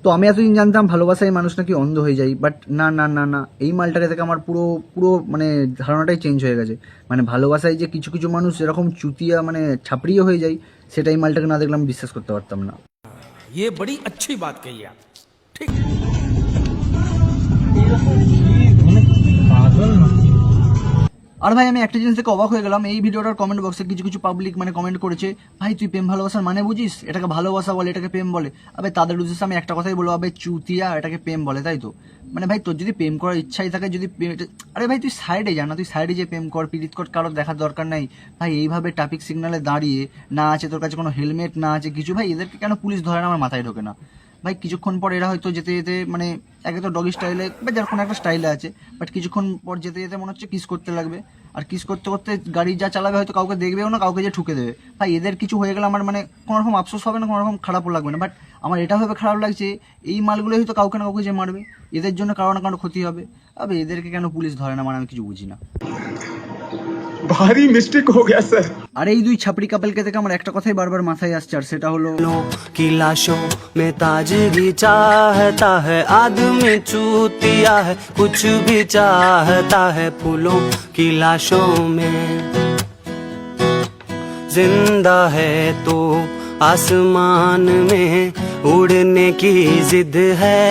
তো আমি এতদিন জানতাম ভালোবাসায় মানুষ নাকি অন্ধ হয়ে যায়, বাট না না না না, এই মালটাকে থেকে আমার পুরো পুরো মানে ধারণাটাই চেঞ্জ হয়ে গেছে। মানে ভালোবাসায় যে কিছু কিছু মানুষ এরকম চুতিয়া মানে ছাপড়িয়ে হয়ে যায়, সেটা এই মালটাকে না দেখলে আমি বিশ্বাস করতে পারতাম না। ये बड़ी अच्छी बात कही आप। ठीक। আর ভাই আমি একটা জিনিস থেকে অবাক হয়ে গেলাম, এই ভিডিওটার কমেন্ট বক্সে কিছু কিছু পাবলিক মানে কমেন্ট করেছে, ভাই তুই প্রেম ভালোবাসার মানে বুঝিস, এটাকে ভালোবাসা বলে, এটাকে প্রেম বলে। আবে তাদের উদ্দেশ্যে আমি একটা কথাই বলবো, আবে চুতিয়া, এটাকে প্রেম বলে তাই তো? মানে ভাই তোর যদি প্রেম করার ইচ্ছাই থাকে, যদি আরে ভাই তুই সাইডে যা না, তুই সাইডে যে প্রেম কর, পীড়িত কর, কারোর দেখার দরকার নাই ভাই। এইভাবে ট্রাফিক সিগন্যালে দাঁড়িয়ে না আছে তোর কাছে কোনো হেলমেট, না আছে কিছু, ভাই এদেরকে কেন পুলিশ ধরে না আমার মাথায় ঢোকে না। ভাই কিছুক্ষণ পর এরা হয়তো যেতে যেতে মানে একে তো ডগি স্টাইলে বা যার কোনো একটা স্টাইলে আছে, বাট কিছুক্ষণ পর যেতে যেতে মনে হচ্ছে কিস করতে লাগবে, আর কিস করতে করতে গাড়ি যা চালাবে হয়তো কাউকে দেখবেও না, কাউকে যে ঠুকে দেবে। ভাই এদের কিছু হয়ে গেলে আমার মানে কোনো রকম আফসোস হবে না, কোনো রকম খারাপও লাগবে না, বাট আমার এটা ভেবে খারাপ লাগছে এই মালগুলোই হয়তো কাউকে না কাউকে যে মারবে, এদের জন্য কারো না কারো ক্ষতি হবে। আবে এদেরকে কেন পুলিশ ধরে না, মানে আমি কিছু বুঝি না। भारी मिस्टेक हो गया सर। আর এই দুই ছাপড়ি কাপলকে থেকে আমার একটা কথাই বারবার মাথায় আসছে, আর সেটা হলো की लाशों में ताजगी चाहता है आदमी, चूतिया है कुछ भी चाहता है फूलों की लाशों में। जिंदा है तो आसमान में उड़ने की जिद है।